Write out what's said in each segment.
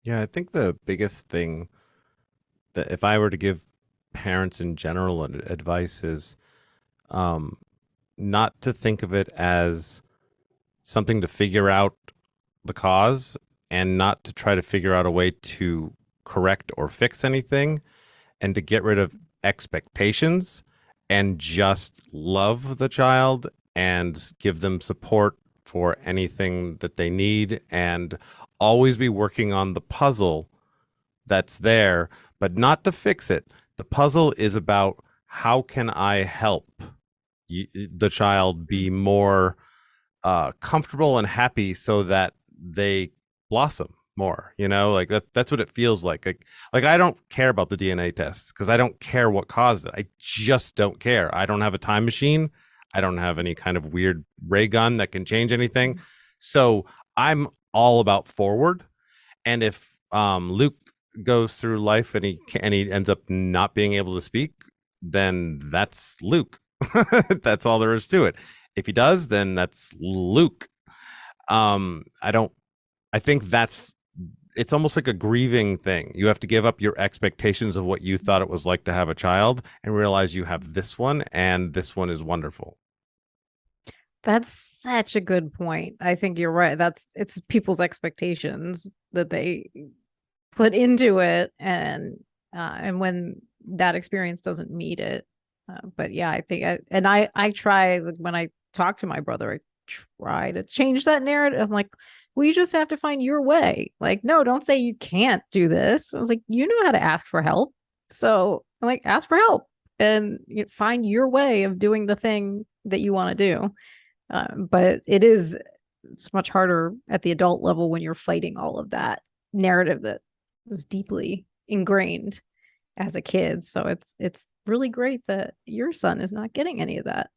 Yeah, I think the biggest thing that if I were to give parents in general advice is um, not to think of it as something to figure out the cause and not to try to figure out a way to correct or fix anything and to get rid of expectations and just love the child and give them support for anything that they need and always be working on the puzzle that's there, but not to fix it. The puzzle is about how can I help the child be more comfortable and happy so that they blossom more. Like that's what it feels like. Like I don't care about the DNA tests because I don't care what caused it. I just don't care. I don't have a time machine. I don't have any kind of weird ray gun that can change anything. So I'm all about forward. And if Luke goes through life and he ends up not being able to speak, then that's Luke. That's all there is to it. If he does, then that's Luke. I don't. I think that's. It's almost like a grieving thing. You have to give up your expectations of what you thought it was like to have a child and realize you have this one, and this one is wonderful. That's such a good point. I think you're right. It's people's expectations that they put into it, and when that experience doesn't meet it. But yeah, I think I try, like, when I talk to my brother, I try to change that narrative. I'm like, well, you just have to find your way. Like, no, don't say you can't do this. I was like, you know how to ask for help. So I'm like, ask for help and find your way of doing the thing that you want to do. But it's much harder at the adult level when you're fighting all of that narrative that was deeply ingrained as a kid. So it's really great that your son is not getting any of that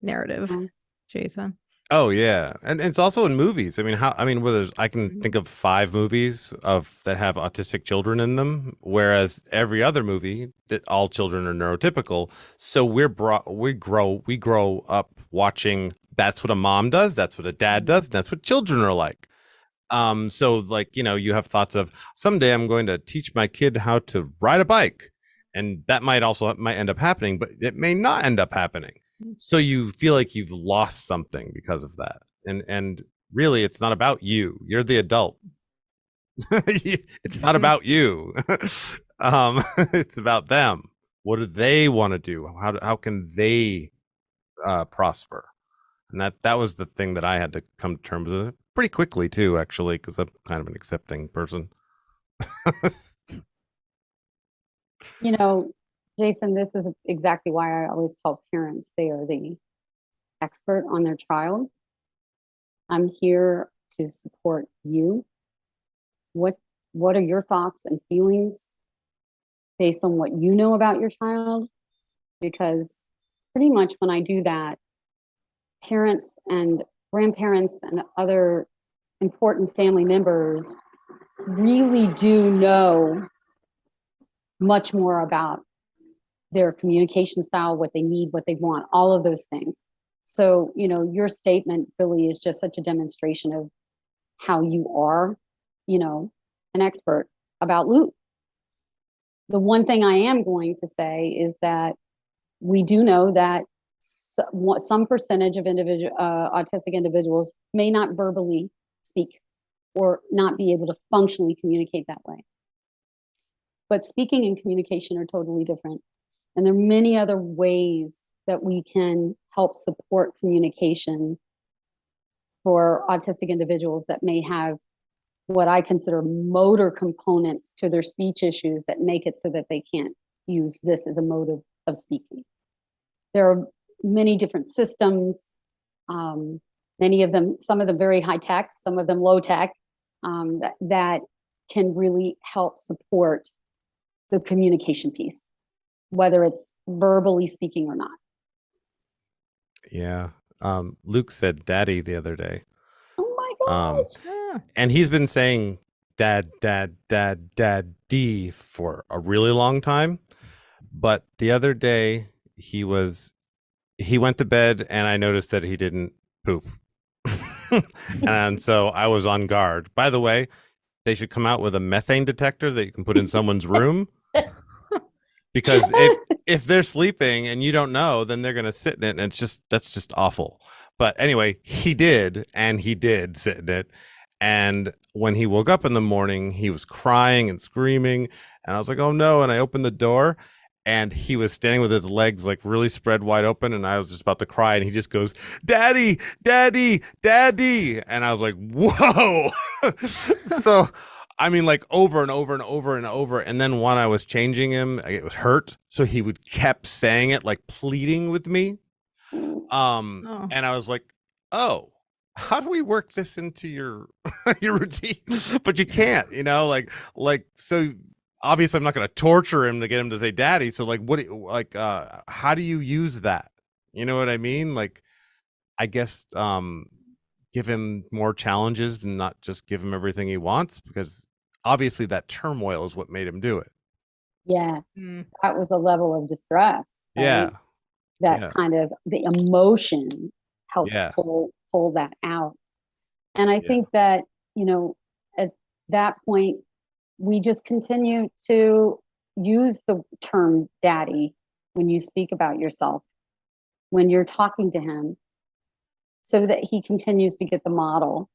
narrative, Um, Jason. Oh yeah, and it's also in movies. I mean, how? I mean, whether I can think of 5 movies of that have autistic children in them, whereas every other movie that all children are neurotypical. So we grow up watching. That's what a mom does. That's what a dad does. That's what children are like. So like you have thoughts of someday I'm going to teach my kid how to ride a bike, and that might end up happening, but it may not end up happening. So you feel like you've lost something because of that, and really it's not about you. You're the adult. It's not about you. It's about them. What do they want to do? How can they prosper? And that was the thing that I had to come to terms with pretty quickly too, actually, because I'm kind of an accepting person. you know, Jason, this is exactly why I always tell parents they are the expert on their child. I'm here to support you. What what are your thoughts and feelings based on what you know about your child? Because pretty much when I do that, parents and grandparents and other important family members really do know much more about their communication style, what they need, what they want, all of those things. So, your statement, Billy, is just such a demonstration of how you are, you know, an expert about Luke. The one thing I am going to say is that we do know that some percentage of autistic individuals may not verbally speak or not be able to functionally communicate that way. But speaking and communication are totally different. And there are many other ways that we can help support communication for autistic individuals that may have what I consider motor components to their speech issues that make it so that they can't use this as a mode of speaking. There are many different systems, many of them, some of them very high tech, some of them low tech, that can really help support the communication piece, whether it's verbally speaking or not. Yeah. Luke said daddy the other day. Oh my Um, gosh. Yeah. and he's been saying dad, dad, dad, dad, D for a really long time. But the other day he went to bed and I noticed that he didn't poop. And so I was on guard. By the way, they should come out with a methane detector that you can put in someone's room. Because if they're sleeping and you don't know, then they're gonna sit in it, and that's just awful. But anyway, he did sit in it. And when he woke up in the morning, he was crying and screaming, and I was like, "Oh no!" And I opened the door, and he was standing with his legs like really spread wide open, and I was just about to cry, and he just goes, "Daddy, daddy, daddy," and I was like, "Whoa!" So I mean, like over and over and over and over. And then when I was changing him, it was hurt. So he would kept saying it, like pleading with me. Oh. And I was like, oh, how do we work this into your your routine? But you can't, so obviously I'm not gonna torture him to get him to say daddy. So like how do you use that? You know what I mean? Like I guess give him more challenges and not just give him everything he wants, because obviously that turmoil is what made him do it. Yeah, Mm. that was a level of distress, right? Yeah. That Yeah. kind of the emotion helped Yeah. pull that out. And I Yeah. think that, at that point, we just continue to use the term daddy when you speak about yourself, when you're talking to him, so that he continues to get the model.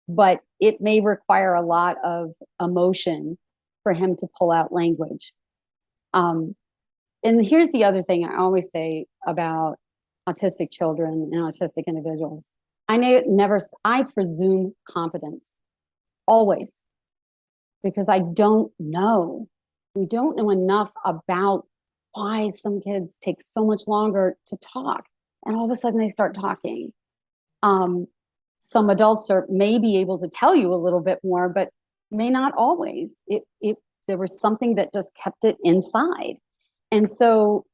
But it may require a lot of emotion for him to pull out language. And here's the other thing I always say about autistic children and autistic individuals. I presume competence always, because I don't know. We don't know enough about why some kids take so much longer to talk, and all of a sudden they start talking. Some adults may be able to tell you a little bit more, but may not always. There was something that just kept it inside. And so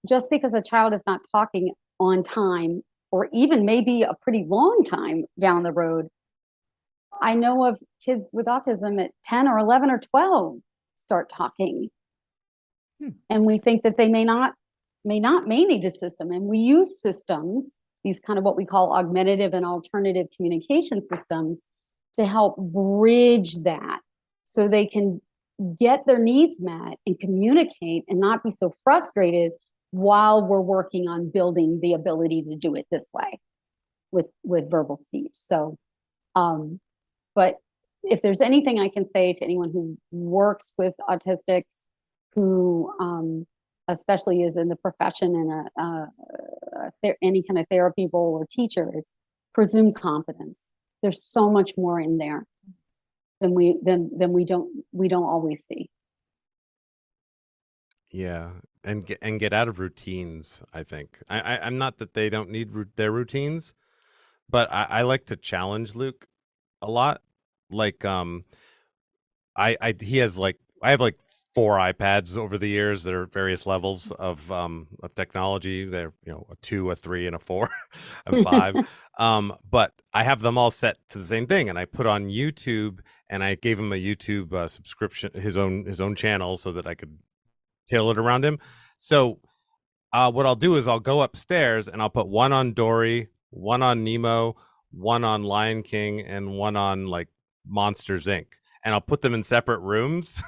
just because a child is not talking on time, or even maybe a pretty long time down the road, I know of kids with autism at 10 or 11 or 12 start talking. And we think that they may need a system. And we use systems, these kind of what we call augmentative and alternative communication systems, to help bridge that, so they can get their needs met and communicate and not be so frustrated while we're working on building the ability to do it this way with verbal speech. So, but if there's anything I can say to anyone who works with autistics, who especially is in the profession and any kind of therapy role or teacher, is presume competence. There's so much more in there than we don't always see. Yeah. And get out of routines. I think I'm not that they don't need their routines, but I like to challenge Luke a lot. Like he has like I have like 4 iPads over the years that are various levels of technology. They're a 2, a 3, and a 4, and 5. But I have them all set to the same thing, and I put on YouTube, and I gave him a YouTube subscription, his own channel, so that I could tailor it around him. So what I'll do is I'll go upstairs and I'll put one on Dory, one on Nemo, one on Lion King, and one on like Monsters Inc. And I'll put them in separate rooms.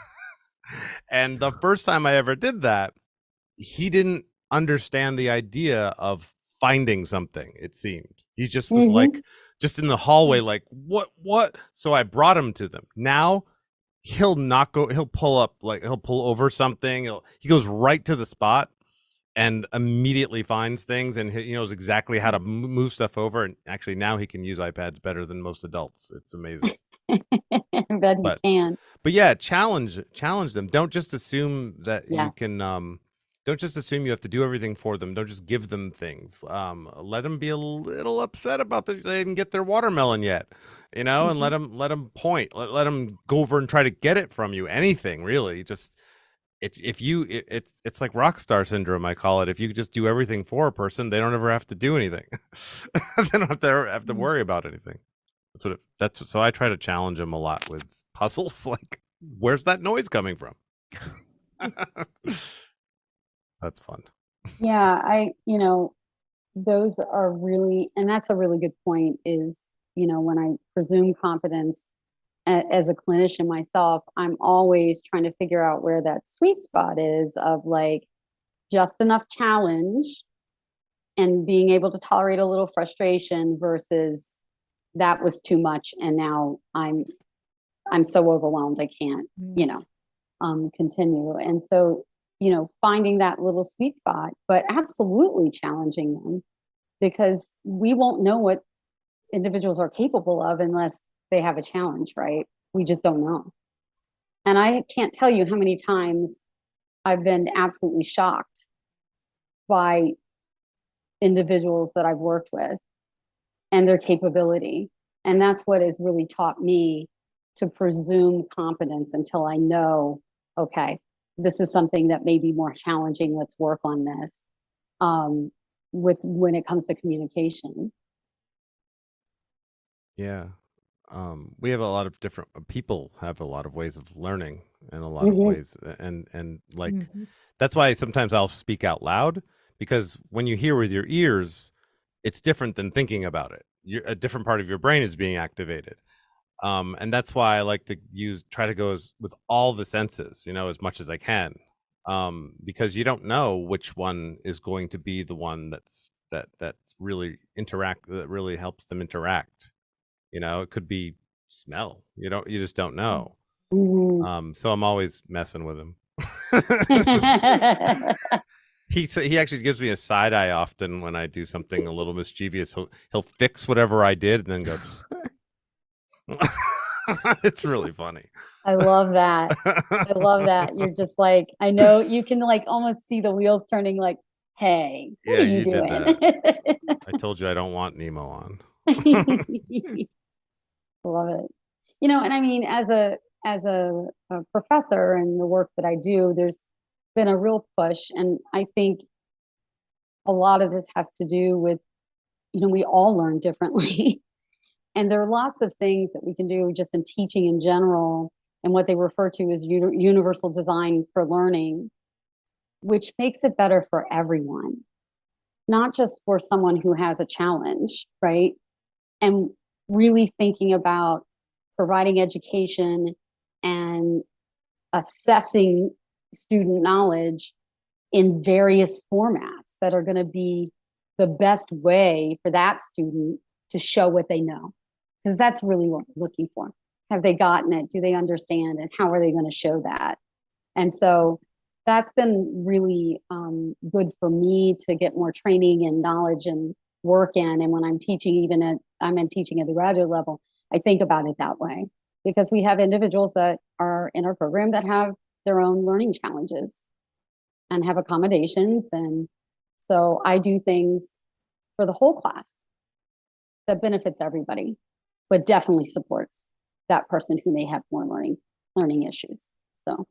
And the first time I ever did that, he didn't understand the idea of finding something. It seemed he just was like just in the hallway, like what. So I brought him to them. Now he'll not go. He'll pull up, like he'll pull over something. He goes right to the spot and immediately finds things, and he knows exactly how to move stuff over. And actually now he can use iPads better than most adults. It's amazing. I bet he can. But yeah, challenge them. Don't just assume that Yes. you can don't just assume you have to do everything for them. Don't just give them things. Let them be a little upset about that they didn't get their watermelon yet, and let them point. Let them go over and try to get it from you. Anything really. Just it's like rock star syndrome, I call it. If you just do everything for a person, they don't ever have to do anything. They don't have to worry about anything. So I try to challenge them a lot with puzzles. Like, where's that noise coming from? That's fun. Yeah, those are really, and that's a really good point, is, when I presume competence, as a clinician myself, I'm always trying to figure out where that sweet spot is of like just enough challenge and being able to tolerate a little frustration versus that was too much and now I'm so overwhelmed I can't, you know, continue. And so, you know, finding that little sweet spot, but absolutely challenging them, because we won't know what individuals are capable of unless they have a challenge, right? We just don't know. And I can't tell you how many times I've been absolutely shocked by individuals that I've worked with and their capability. And that's what has really taught me to presume competence until I know, okay, this is something that may be more challenging. Let's work on this with when it comes to communication. Yeah. We have a lot of different people have a lot of ways of learning and a lot of ways and like that's why sometimes I'll speak out loud, because when you hear with your ears, it's different than thinking about it. A different part of your brain is being activated. And that's why I like to try to go with all the senses, you know, as much as I can. Because you don't know which one is going to be the one that's really that really helps them interact. You know, it could be smell. You just don't know. So I'm always messing with him. He actually gives me a side eye often when I do something a little mischievous. He'll fix whatever I did and then go. It's really funny. I love that. I love that. You're just like, I know you can like almost see the wheels turning like, hey, what are you doing? Did that. I told you I don't want Nemo on. Love it. You know, and I mean, as a professor and the work that I do, there's been a real push. And I think a lot of this has to do with, you know, we all learn differently. And there are lots of things that we can do just in teaching in general and what they refer to as universal design for learning, which makes it better for everyone, not just for someone who has a challenge, right? And really thinking about providing education and assessing student knowledge in various formats that are going to be the best way for that student to show what they know. Because that's really what we're looking for. Have they gotten it? Do they understand? And how are they going to show that? And so that's been really good for me to get more training and knowledge and work in. And when I'm teaching, I'm teaching at the graduate level, I think about it that way, because we have individuals that are in our program that have their own learning challenges and have accommodations. And so I do things for the whole class that benefits everybody, but definitely supports that person who may have more learning issues. So